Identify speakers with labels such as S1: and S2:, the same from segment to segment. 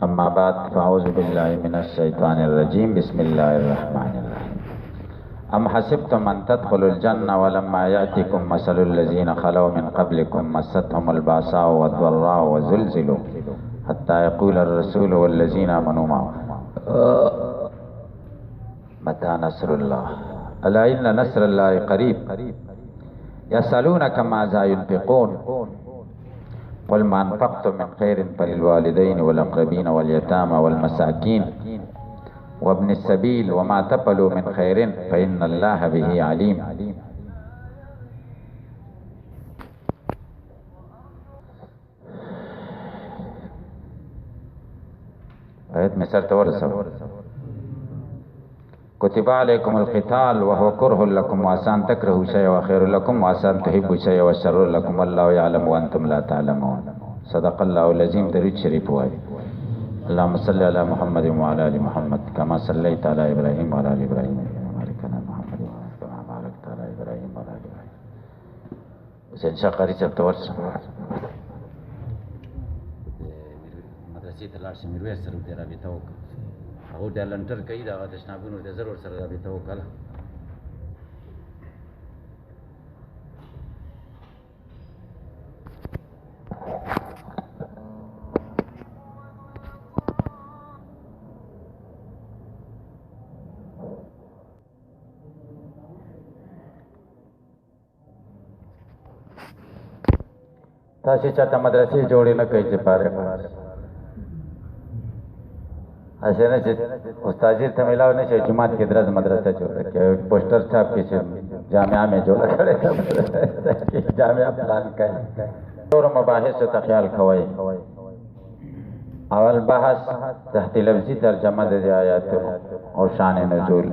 S1: أما بعد فأعوذ بالله من الشيطان الرجيم بسم الله الرحمن الرحيم أم حسبتم أن تدخلوا الجنة ولما يأتكم مثل الذين خلوا من قبلكم مستهم البأساء والضراء وزلزلوا حتى يقول الرسول والذين آمنوا معه متى نصر الله ألا إن نصر الله قريب يسألونك ماذا ينفقون قل ما أنفقتم من خير فللوالدين والأقربين واليتامى والمساكين وابن السبيل وما تفعلوا من خير فإن الله به عليم. آیت میں سر تورسو كتب عليكم القتال وهو كره لكم وعسى أن تكرهوا شيئا وخير لكم وعسى أن تحبوا شيئا وشر لكم والله يعلم وأنتم لا تعلمون. صدق الله العظيم. درود شریف وای. اللهم صل على محمد وعلى آل محمد كما صليت على إبراهيم وعلى آل إبراهيم وبارك على محمد كما باركت على إبراهيم وعلى آل إبراهيم. حسین شاه قاری صاحب ته ورسه مدرسې ته لاړ شي میرویس سره ورته رابطه وکړه. هغه ډالنټر کوي دغه تشنابونو ته ضرور سره رابطه وکړه. تاسې چاته مدرسې جوړې نه کوي چې پاره هسې نه چې استاذي ته میلاو نه شي جومات کې درز مدرسه جوړه کړي پوسټر چھاپ کې چې جامعه مې جوړه کړې جامعه پلان کوي. نور مباحث ته خیال کوئ. اول بحث تحت لفظي ترجمه د آیاتونو او شان نزول.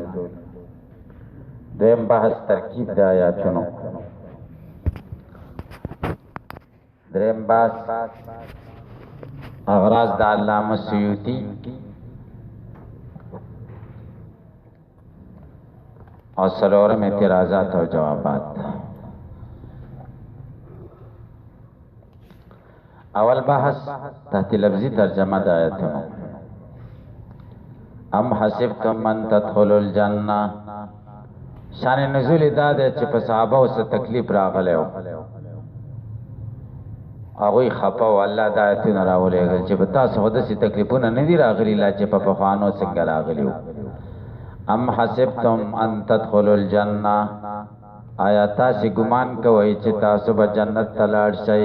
S1: دویم بحث ترکیب د آیاتونو. دریم بحث اغراض د علامه سیوطی اور څلورم اعتراضات او جوابات. اول بحث تحت لفظی ترجمه د آیاتونو. ام حسبتم من تدخلوا الجنه. شان نزول دا ده چې په صحابه او څه تکلیف راغلی و هغوی خفه و الله دا آیتونه راولېږل چې په تاسو خو داسې تکلیفونه نه دي راغلي لا چې په پخوانو څنګه راغلي وو. ام حسبتم ان تدخلوا الجنه. آیا تاسې ګمان کوئ چې تاسو به جنت ته لاړ شئ.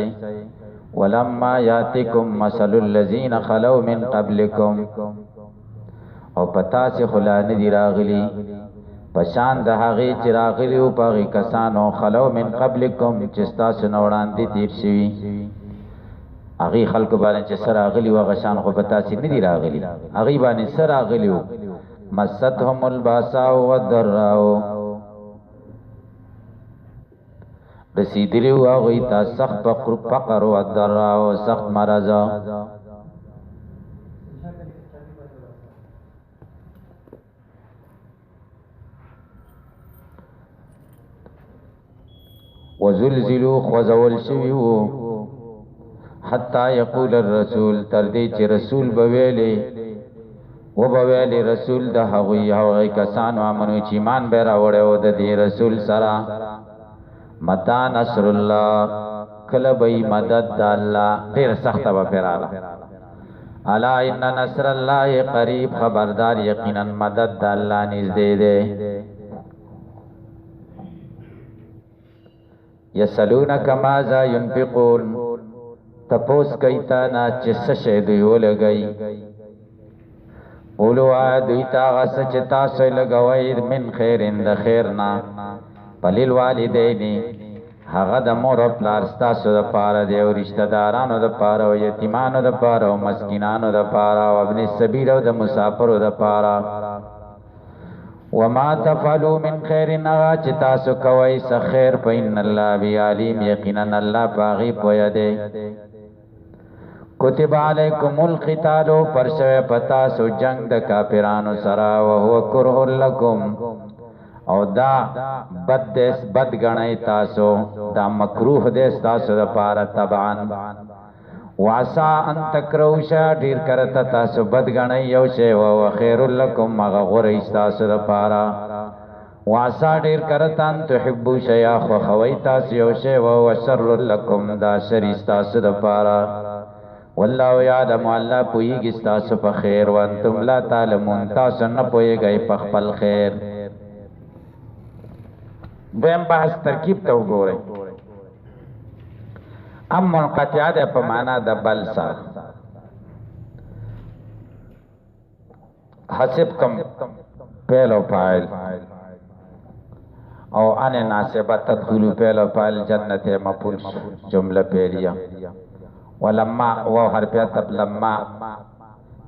S1: ولما یاتکم مثل الذین خلوا من قبلکم. او په تاسې خو لا نه دي راغلي په شان د هغې چې راغلي وو په هغې کسانو خلوا من قبلکم چې ستاسو نه وړاندې تېر شوي هغې خلکو باندې چې څه راغلي وو هغه شان خو په تاسې نه دي راغلي. هغې باندې څه راغلي وو مستهم الباساء والضراء. رسیدلی وو هغوی ته سخت فقر و الضراء سخت مرض. وزلزلوا خوځول شوي وو حتی یقول الرسول تر دې چې رسول به ویلې وبویلی رسول د هغوی کسانو امنو چې ایمان به راوړی و د دې رسول سره متى نصر الله کله به مدد د الله ډېر سخته به پرې راغله. الا ان نصر الله قریب خبردار یقینا مدد د الله نږدې دی. یسألونک ماذا ينفقون. تپوس کوي تا نه چې څه شی دوی ولګوي. قولو آیا دوی تا هغه څه چې تاسو یې لګوئ من خیر د خیر نه فللوالدین هغه د مور او پلار ستاسو دپاره دی او رشته دارانو دپاره او یتیمانو دپاره او مسکینانو دپاره او ابن السبیل او د مسافرو دپاره. وما تفعلوا من خیر هغه چې تاسو کوئ څه خیر فإن الله به علیم یقینا الله په هغې پوهه دی. کتب علیکم القتال پر شوی پتا سو جنگ د کافرانو سره وهو کرہ لکم او دا بد غنی تاسو دا مکروه دې تاسو د پاره تبعا وعسا ان تکرهوا شیئا ډیر کرتا تاسو بدګنئ یو شی او خیر لکم مغه غوړی تاسو لپاره وعسا ډیر کرتا ان تحبوا شیئا خو خوي تاسو یو شی او شر لکم دا شر تاسو لپاره والله یعلم الله پویږي تاسو په خیر وانتم لا تعلمون تاسو نه پویږئ په خپل خیر دیم بحث ترکیب ته وګورئ ام منقطعه ده په معنا د بل سره حسبتم فعل او فاعل او ان ناسبه تدخلوا فعل او فاعل جنت مفعول جمله فعلیه ولما و حرفیت لما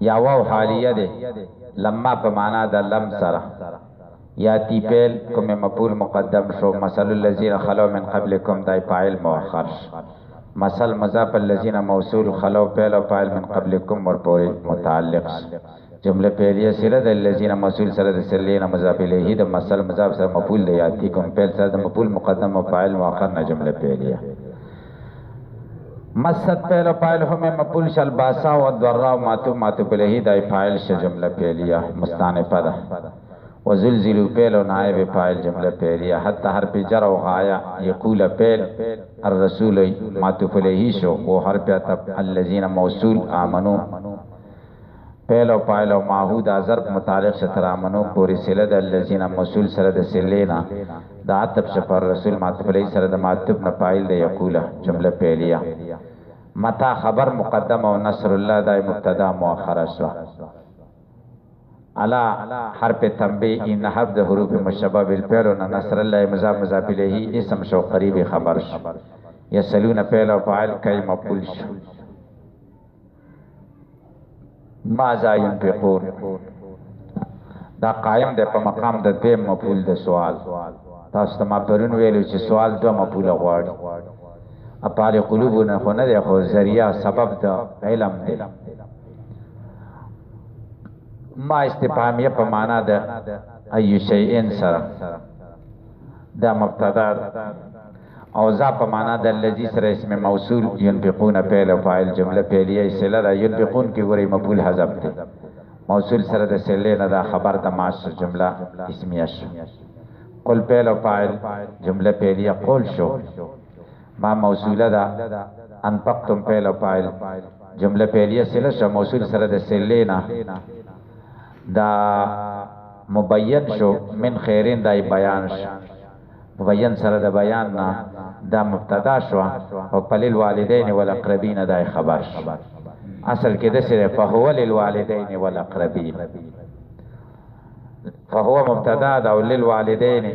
S1: یا واو حالیه ده لما په معنا د لم سره یاتی فعل کوم مفعول مقدم شو مثل الذين خلو من قبلكم دای فاعل مؤخر مثل مضاف الذين موصول خلو فعل او فاعل من قبلكم ورپورې متعلق جمله فعلیه سره د الذين موصول سره د سلینا مضاف الیه د مثل مضاف سره مفعول دی یاتی کوم فعل سره د مفعول مقدم او فاعل مؤخر نه جمله فعلیه مسد فعل او فاعل هم مفعول شل باسا و ضرا ماتو الیه د فاعل ش جمله فعلیه مستانفه ده وزلزلوا فعل و نائب فاعل جمله فعلیه حتی حرف جر و غایا یقول فعل الرسول معطوف الیه شو و حرف عطف الذين موصول امنو فعل و فاعل و معهود ظرف متعلق شتر امنو پوری صله د الذين موصول سره د سلینا د عطف شفر رسول معطوف الیه سره د معطوف نه فاعل د یقول جمله فعلیه متا خبر مقدم او نصر الله دای مبتدا مؤخر شو علا حرف تنبیه ان حرف ده حروف مشبه بالفعل و نصر الله مضاف الیه اسم شو قریب خبر شو یسلون فعل و فاعل کای مفعول شو ماذا ينفقون دا قائم ده په مقام د دیم مفعول د سوال تاسو ته ما پرون ویلو چې سوال دو مفعول غواړي اپاره قلوبونه خو نه ده خو ذریعہ سبب د علم دی ما استفهامیه په معنا د ای شیئن سره دا مبتدا او ذا په معنا د الذی سره اسم موصول ينفقون فعل او فاعل جمله فعلیه سره را ينفقون کی غری مفعول حذف دی موصول سره د سله نه دا خبر د معاش جمله اسمیه شو قل فعل او فاعل جمله فعلیه قول شو ما موصوله دا انفقتم فعل او فاعل جمله فعلیه سره موصول سره د سله نه دا مبین شو من خیرین دای بیان شو مبین سره د بیان نه دا مبتدا شو او پلیل والدین والاقربین دای خبر شو اصل کې د سره فهو للوالدین والاقربین فهو مبتدا دا للوالدین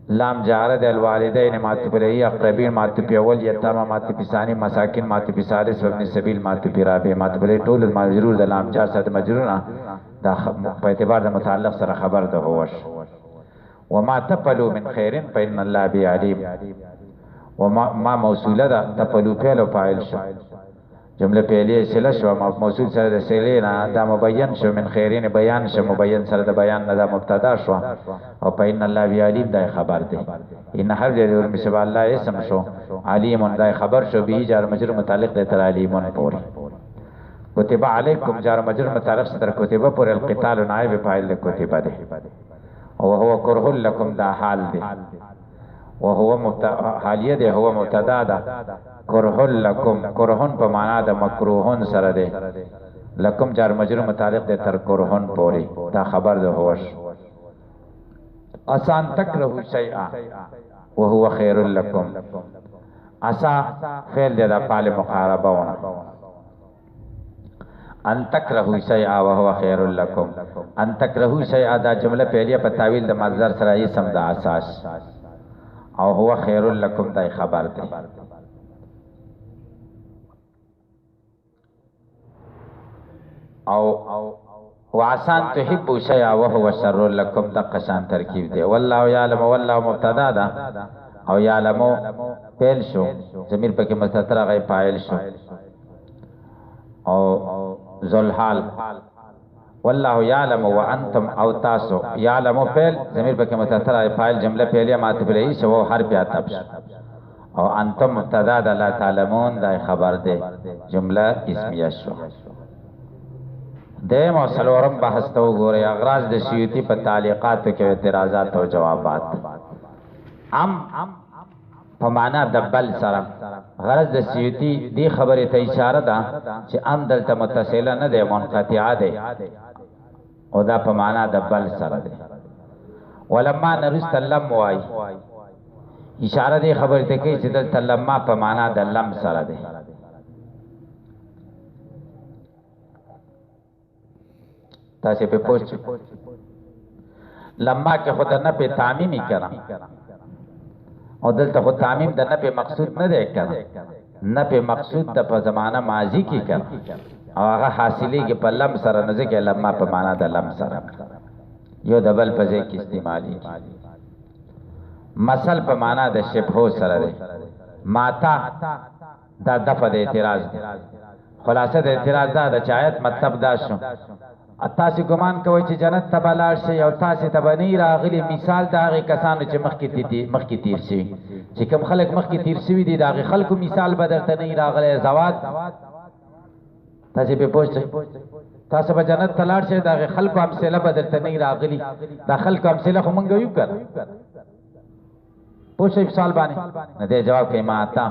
S1: لام جاره د الوالدین معطوف الیه اقربین معطوف اول یتامى معطوف ثانی مساکین معطوف ثالث وابن السبیل معطوف رابع معطوف الیه ټول مجرور د لام جار سره مجرور دا په اعتبار د متعلق سره خبر ده هوش وما تفعلوا من خير فإن الله به عليم وما موصوله ده تفعلوا فعل فاعل شو جمله فعلیه سله شو موصول سره د سلینا دا مبین شو من خیرین بیان شو مبین سره د بیان نه دا مبتدا شو او پاین الله بی علیم دا خبر دی ان حرف د مسبب الله اسم شو علیم دا خبر شو به جار مجرور متعلق د تر علیمون پوری کتب علیکم جار مجرور متعلق تر کتب پر القتال نائب فاعل کتب دی او هو کرہ لکم دا حال دی وهو حالیه دی هو مبتدا ده کرہ لکم کرہن په معنا د مکروهن سره دی لکم جار مجرور متعلق دی تر کرہن پوری دا خبر ده هوش آسان تکرهو شیئا وهو خیر لکم اسا فعل دی دا فعل مقاربه ونه ان تکرهو شیئا وهو خیر لکم ان تکرهو شیئا دا جمله پہلیه په تعویل د مصدر سره یې سم د اساس او هو خیر لکم دا خبر دی او وعسان تحبوا شيئا وهو شر لكم دقشان ترکیب دی والله يعلم والله مبتدا ده او يعلم فعل شو ضمیر پکې مستتر غي فاعل شو او ذل حال والله يعلم وانتم او تاسو يعلم فعل ضمیر پکې مستتر غي فاعل جمله فعلیه معطوف الیه شو حرف عطف او انتم مبتدا د لا تعلمون دا خبر ده جمله اسمیه شو دیم او سلورم بحث ته وګورئ اغراض د سیوطی په تعلیقاتو کې اعتراضات او جوابات په معنا د بل سره غرض د سیوطی دی خبره ته اشاره ده چې دلته متصله نه ده منقطعه ده او دا په معنا د بل سره ده ولما نرست لم وای اشاره دی خبره ته کوي چې دلته لما په معنا د لم سره ده تاسو په پوښتنه لما کې خدای نه په تعمیمی کړه او دلته خو تعمیم د نه په مقصود نه دی کړه نه په مقصود د په زمانہ ماضی کې کړه او هغه حاصلې کې په لم سره نه ځکه لما په معنا د لم سره یو دبل په ځای کې استعمالي مثل په معنا د شبهو سره دی ماتا دا دفع د اعتراض دی خلاصه د اعتراض دا د چایت مطلب دا شو تاسو ګمان کوئ چې جنت ته بلار شي او تاسو ته بنی راغلي مثال دا هغه کسانو چې مخکې تیر شي چې کوم خلک مخکې تیر شوي دي دا هغه خلکو مثال به درته نه راغلی زوات تاسو په پوښتنه تاسو به جنت ته لاړ شئ دا هغه خلکو امثله به درته نه راغلي دا خلکو امثله خو مونږ یو کړ پوښتنه سوال باندې نه دی جواب کوي ما تا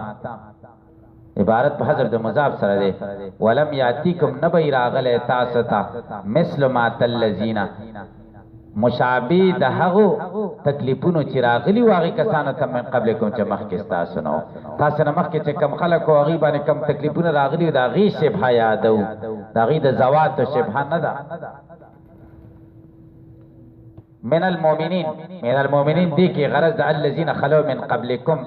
S1: عبارت په حذف د مضاف سره دی ولم یاتیکم نبی راغله تاسو ته مثل ما تلذین مشابه د هغه تکلیفونو چې راغلی واغی کسانو ته من قبلکم چې مخکې تاسو نو تاسو نه مخکې چې کم خلک او غی باندې کم تکلیفونه راغلی دا غی شبهه یادو دا غی د زوات او شبهه نه ده من المؤمنین دی کې غرض د الذین خلو من قبلکم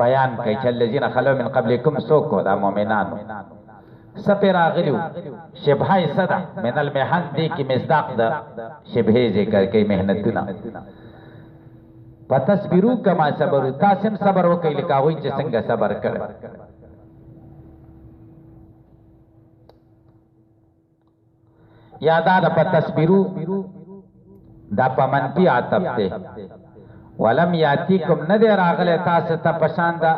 S1: بیان کوي چې الذين خلو من قبلكم سوکو دا مؤمنانو سپه راغلیو شبهه صدا من المحن دی کی مصداق دا شبهه ذکر کوي مهنتونه پتصبرو کما صبر تاسم صبر وکي لکاوي چې څنګه صبر کړ یادا د پتصبرو دا پمنپی عتب ته ولم یاتیکم ندی راغله تاسو ته پشان دا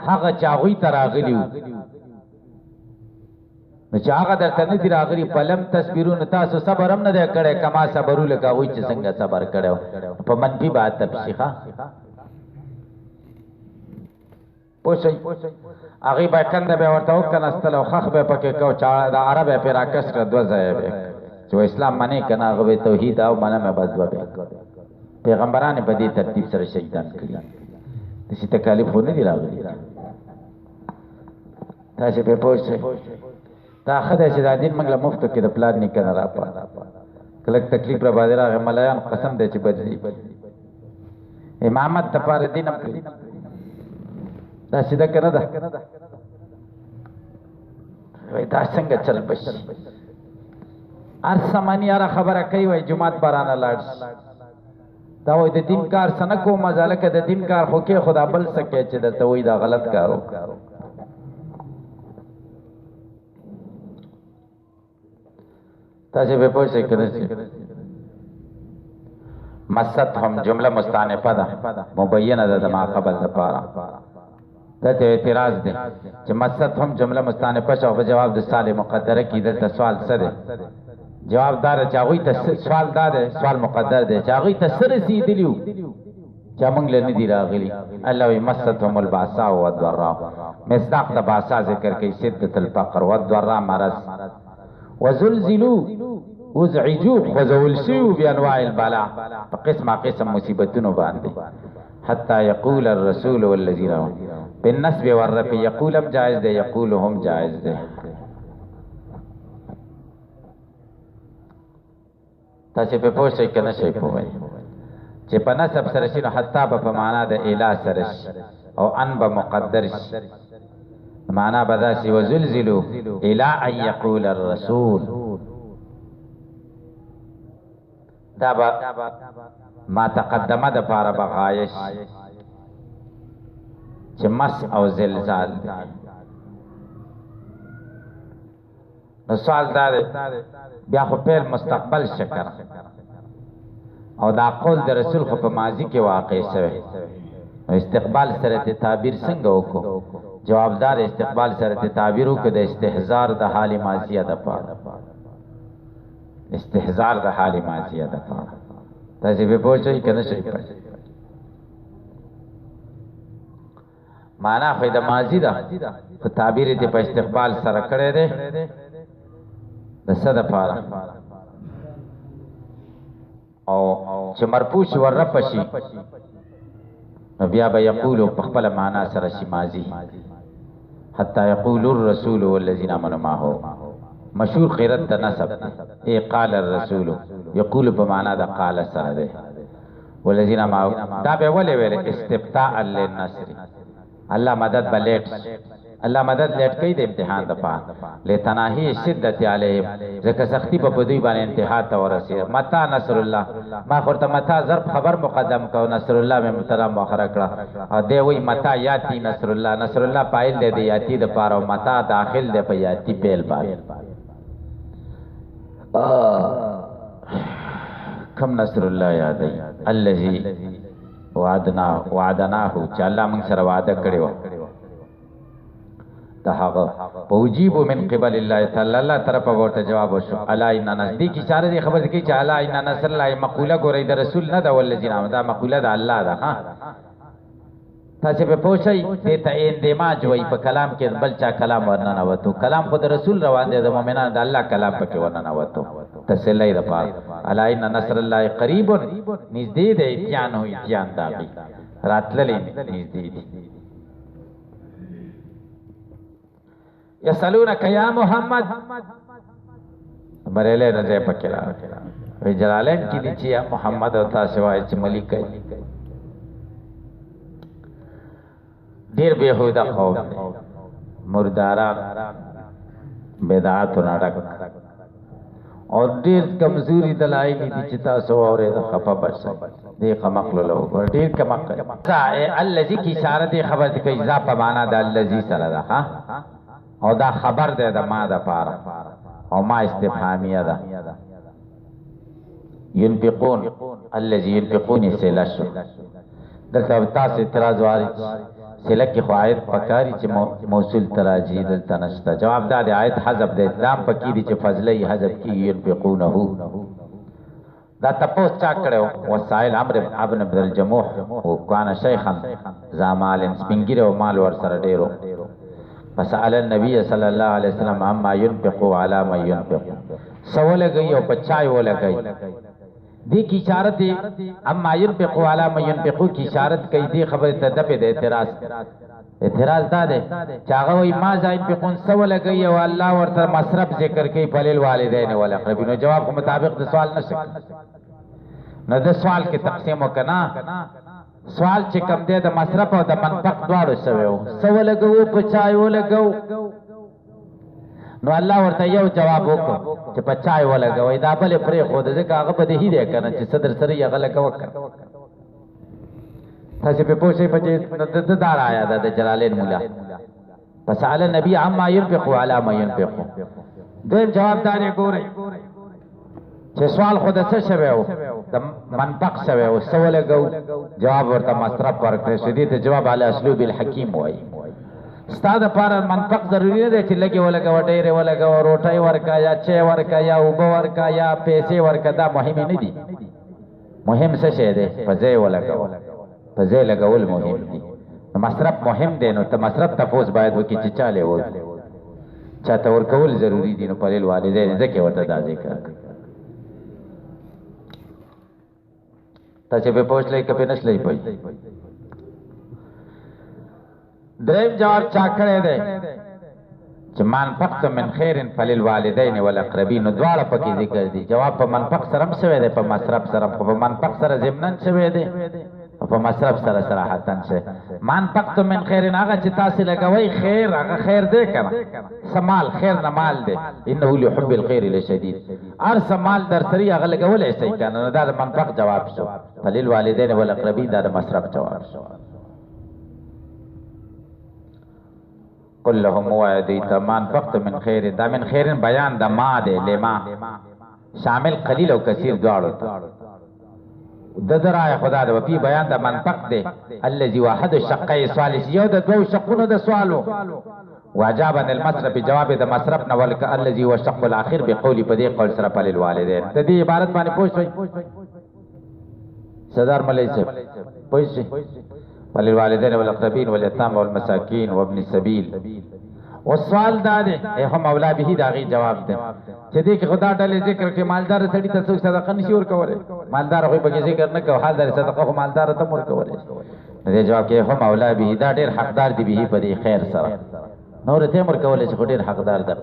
S1: هغه چاغوی ته راغلیو نو چې هغه درته ندی راغلی پلم تصویرون تاسو صبر هم نه کړي کما صبرو لکاوی چې څنګه صبر کړو په منفي بات تبشیخه پوښي هغه به کنده به ورته وکنه استل او خخ به پکې کو چا د عربه پر راکس کړ دوه ځای چې اسلام منی کنه هغه توحید او منه مې بدو به پیغمبران په دې ترتیب سره شهیدان کړي د شي تکالیف نه دی راغلي تاسو په پوښتنه دا خدای چې د دین منګله مفتو کې د پلان نه کنه را پا کله تکلیف را باندې راغی ملایان قسم دی چې بدلی امامت ته پر دینم کړی دا سیده کنه دا وای دا څنګه چل بش ارسمانی را خبره کوي وای جمعات بارانه لاړ دا وای د دین کار سنه کو مزاله کې د دین کار خو کې خدا بل سکے چې د توي دا غلط کارو تاسو به پوښتنه کړئ مستهم جمله مستانفه ده مبینه ده ما قبل ده پارا دا ته اعتراض ده چې مستهم جمله مستانفه شو په جواب د سال مقدره کې د سوال سره جواب دار چاغوي ته سوال دار سوال مقدر ده چاغوي ته سره سیدلیو چا مونږ له ندی راغلی الله وي مستهم الباسا والضراء مصداق د باسا ذکر کوي شدت الفقر والضراء مرض وزلزلوا وزعجوا خذولسوا بانواع البلاء قسم مصیبتونو باندې حتى يقول الرسول والذين بالنسب والرفع يقول هم جائز ده يقول هم جائز ده تاسو په پوښتنه کې نشئ پوهی چې په نسب سره شنو حتی په معنا د اله سره او ان به مقدر معنا بداسي وزلزلوا الى ان يقول الرسول دا ما تقدمه د پاره بغایش چې مس او زلزال نو سوال دا بیا خو په مستقبل شکر او دا قول د رسول خو په ماضی کې واقع شوی استقبال سره ته تعبیر څنګه وکړو؟ جوابدار استقبال سره ته تعبیر وکړو د استحضار د حال ماضیه د پاره، استحضار د حال ماضیه د پاره. تاسو به پوښتنه کنه شي معنا خو د ماضی ده، خو تعبیر دې په استقبال سره کړی دی د څه د پاره، او چې مرفوع شي وررفع شي نو بیا به یقولو په خپله معنا سره شي ماضي، حتی یقول الرسول والذین آمنوا معه. مشهور قرأت د نسب ای قال الرسول، یقول په معنا د قال سره دی، والذین معه دا به ولې ویل استبتاء للنصر، الله مدد بلیټ، الله مدد لیټ کوي د امتحان د پاره، لتناهی شدت علیهم، ځکه سختی په بدوی باندې انتها ته ورسید. متا نصر الله، ما ورته متا ضرب خبر مقدم کو، نصر الله مې مبتدا مؤخره کړه، او دی وی متا یاتی نصر الله، نصر الله فاعل دی د یاتی د پاره، او متا داخل دی په یاتی پیل باندې. کم نصر الله یادای الذی وعدناه، چې الله موږ سره وعده کړی و دا هغه پوجیب من قبل الله تعالی، الله طرف ورته جواب وشو. الا ان نزدیک اشاره دی خبر کی چې الا ان نصر الله مقوله ګورې د رسول نه دا ولذین دا مقوله د الله ده. ها تاسو په پوښی دې ته اندماج وای په کلام کې بل چا کلام ورننه وته، کلام خود رسول روان دی د مؤمنانو د الله کلام پکې ورننه وته تسلی ده پات. الا ان نصر الله قریب، نږدې دی امتحان هو امتحان داږي راتللې نږدې دی. یسالونک یا محمد، بریلې نه پکې راغی جلالین کې دي چې یا محمد او تاسو وایي چې ملک دی. ډیر بهوده قوم مرداران بدعات ناډک او ډیر کمزوري دلایل دي چې تاسو اورې د خفه بشئ دې خمقل له ډیر کمقل الذي کی اشاره دي خبر دي کوي ذا په معنا د الذي سره ده، ها او دا خبر ده د ما د پاره، او ما استفهامیه ده. ينفقون الذي ينفقون سلش دلته تاسو اعتراض واري سلک کی خواهد پکاری چې موصول تراجی دلته نشته. جواب دا دی آیت حذف د اسلام پکې دي چې فضله حذف کی ينفقونه، دا تپوس چا کړو وسائل عمرو ابن عبد الجموح او کان شیخا زامال سپنګره او مال ور سره ډیرو. فسأل النبي صلی الله علیه وسلم عما ينفق على ما ينفق، سوال گئی او بچای ولا گئی دی کی اشارت اما ينفق على ما ينفق کی اشارت کئی دی خبر تدپے دے اعتراض دا دے چاغه وای ما ذا ينفقون سوال گئی او الله ورته مصرف ذکر کئی فلیل والدین والاقربین. جواب کو مطابق د سوال نشک نو د سوال کې تقسیم وکنا، سوال چې کم دی د مصرف او د منفق دواړو شویو، سوال لګو پچای ولګو، نو الله ورته یو جواب وکړ چې پچای ولګوي دا بل پرې خو د ځکه هغه په دې دی کنه چې صدر سره یې غلط وکړ. تاسو په پوښتنه پچې د دار آیا د جلالین مولا پس علی نبی عما ينفق على ما ينفق. دویم جواب دار ګورئ چې سوال خود څه شویو د منطق شویو، سوال لګو جواب ورته مصرف ورکړ شدید جواب علی اسلوب الحکیم وای. استاد پر منطق ضروری نه دی چې لګي ولګا وډېره ولګا روټي ورکا یا چي ورکا یا وب ورکا یا پیسې ورکا، دا مهم نه دي. مهم څه شی دی؟ فزې ولګا، فزې لګول مهم دي. مصرف مهم دی، نو ته مصرف تفوز باید وکړي چې چاله و چاته ورکول ضروری دي. نو په والدین ځکه ورته دا ذکر تاسو په پوښتنه کې په نشلې پي. دریم جواب چا کړی دی چې منفقت من خیر فللوالدین والاقربین، دواړه پکې ذکر دي. جواب په منفق سره هم شوی دی، په مصرف سره، په منفق سره ضمنن شوی دی او په مصرف سره صراحتن شوی. منفقت من خیر هغه چې تاسو لګوي خیر، هغه خیر دی کنه، سمال خیر نه مال دی، انه لحب الخير لشدید. هر سمال در سری هغه لګول شي کنه، دا د منفق جواب شو. فللوالدین والاقربین دا د مصرف جواب شو. قل لهم وعدیت منفقت من خیر، دا من خیر بیان دا ما دے لما شامل قلیل او کثیر دواړو ته. ددرای خدا د وفي بیان د منطق دی الذي واحد الشقي ثالث یو د دوه شقونو د سوالو واجابا المصرف جواب د مصرف نه ولک الذي هو الشق الاخير بقول په دې قول سره په الوالدين د دې عبارت باندې پوښتنه صدر ملي سے پوښتنه وللوالدين والاقربين واليتامى والمساكين وابن السبيل والسوال دا دی هم اولا به دا غي جواب دی چې دې کې خدا ډلې ذکر کې مالدار سړي ته څوک صدقه نشي ورکوله مالدار خو به ذکر نه کوي حال در صدقه خو مالدار ته ورکوله دې جواب کې هم اولا به دا ډېر حقدار دی به په دې خیر سره نور ته ورکوله چې ډېر حقدار دی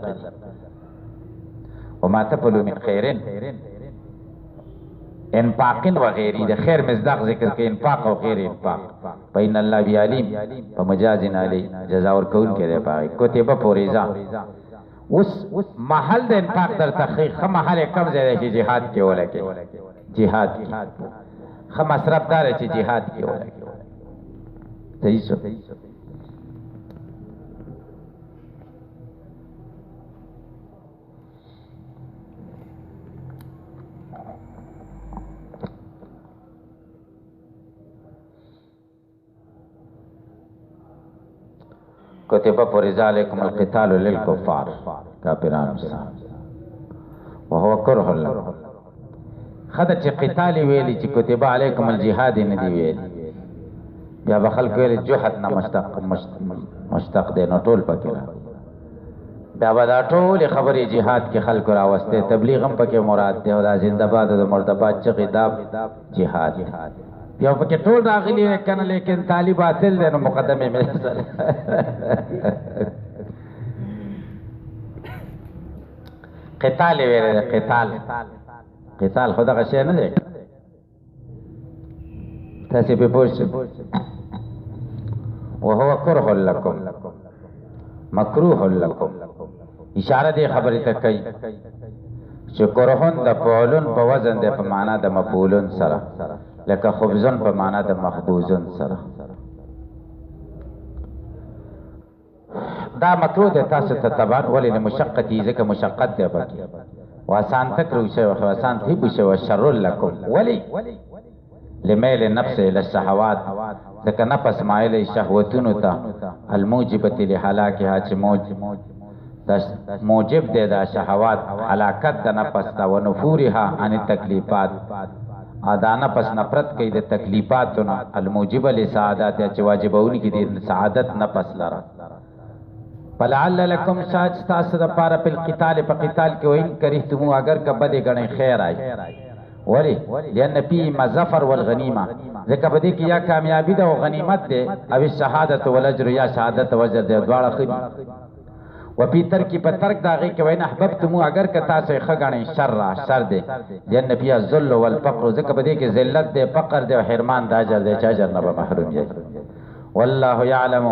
S1: وما تفعلوا من خير انفاق وغيري د خیر مصداق ذکر کې انفاق او غیر انفاق بین الله بیالیم فمجاز علی جزاء ور کول کړي پای کتبه فوریزا اوس محل د انفاق در تحقیق خه محل کم ځای چې jihad کې ولکه jihad خه مصرف دار چې jihad کې ولکه صحیح شو کتبه فرض علیکم القتال للکفار کافرانو سره وهو كره لكم خدای چې قتال ویلی چې کتبه علیکم الجهاد نه دی ویلی بیا بخل کوي جهاد نه مشتق دی نو ټول پکې بیا دا ټول خبرې جهاد کې خلق راوسته تبلیغ هم پکې مراد دی او زنده باد د مرتبه چې خطاب جهاد یو پکې ټول راغلي کنه لیکن طالب باطل دی نو مقدمه مې قتال ویل قتال خدا غشي نه دی تاسو په پوښتنه وهو كره لكم مکروه لكم اشاره دی خبره ته کوي چې کرهون د فعلن په وزن د په معنا د مفعولن سره لکه خبزن په معنا د مخبوزن سره دا مکروه ده تاسو ته تبع ولې مشقتی ځکه مشقت ده پکې واسان تکرو شی او واسان تی بشه وشر لكم ولي لمیل نفس الى الشهوات ځکه نفس مایل شهوتونو ته الموجبه لهلاکها چې موجب ده د شهوات هلاکت د نفس ته و نفورها عن التکلیفات ادانه پس نفرت کوي د تکلیفاتونو الموجبه لسعادت چې واجبونه کې د سعادت نه پس لره فلعل لكم شاج تاسو د پاره په قتال په قتال کې وین کریتمو اگر کبه غنی خیر آی ولی لئن فی مظفر والغنیمه ځکه په دې کې یا کامیابی ده او غنیمت ده او شهادت والاجر یا شهادت او اجر ده دواړه خې وفي ترک په ترک داغه کې وین احببتمو اگر ک تاسو خغنی شر ده لئن فی الذل والفقر ځکه په دې کې ذلت ده فقر ده او حرمان ده اجر ده چې اجر نه به محروم یې والله يعلم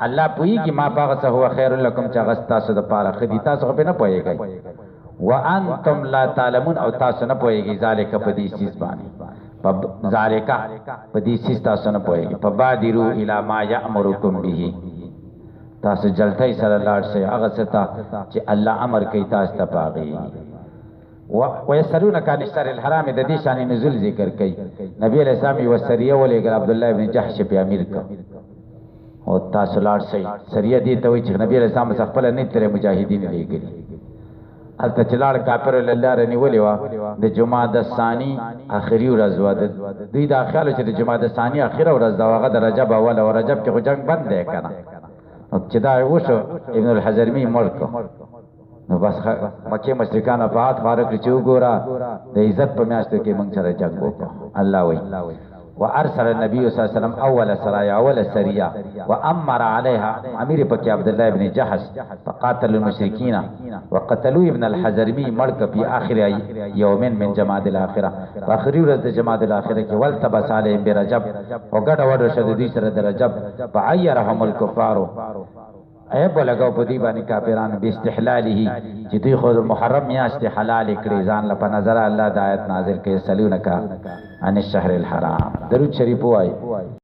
S1: الله پویږي ما پاغه څه هو خیر لكم چې غستا سو د پاره خدي تاسو په نه پويږئ وانتم لا تعلمون او تاسو نه پويږئ ذالک په دې چیز باندې ذالک په دې چیز تاسو نه پويږئ فبادروا الى ما يأمركم به تاسو جلتای سره لاړ شئ هغه څه چې الله امر کوي تاسو ته پاغي ويسرون كان اشتر الحرام د دې شان نزول ذکر کوي نبی علیہ السلام یو سریه ولېګر عبد الله ابن جحش په امیر کا او تاسو لاړ شئ سریه دې ته وی چې نبی علیہ السلام خپل نه تر مجاهدین لېګري الته چلاړ کافر الله رنی ولې وا د جمعه ثانی اخري ورځ و دوی دا خیال چې د جمعه ثانی اخره ورځ دا وغه د رجب اول او رجب کې جنگ بند دی کنه او چې دا وشو ابن الحزرمی ملک نو بس مکه مشرکان په هات فارق چې وګورا د عزت په میاشتو کې موږ سره جنگ وکړ الله وی وارسل النبي صلی الله علیه وسلم اول سرايا اول سريه وامر عليها امير پکې عبد الله ابن جحش فقاتل المشركين وقتلوا ابن الحزرمي ملک في اخر يوم من جماد الاخره اخري ورځ د جماد الاخره کې ولتبس عليهم برجب وګډ وډ شد دي سره د رجب فعيرهم الكفار عیب لګاو په دی باندې کافرانو به استحلاله چې دوی خو محرم میاشت حلال کړي ځان لپاره نظر الله د آیت نازل کړي سلونک عن الشهر الحرام درود شریف وای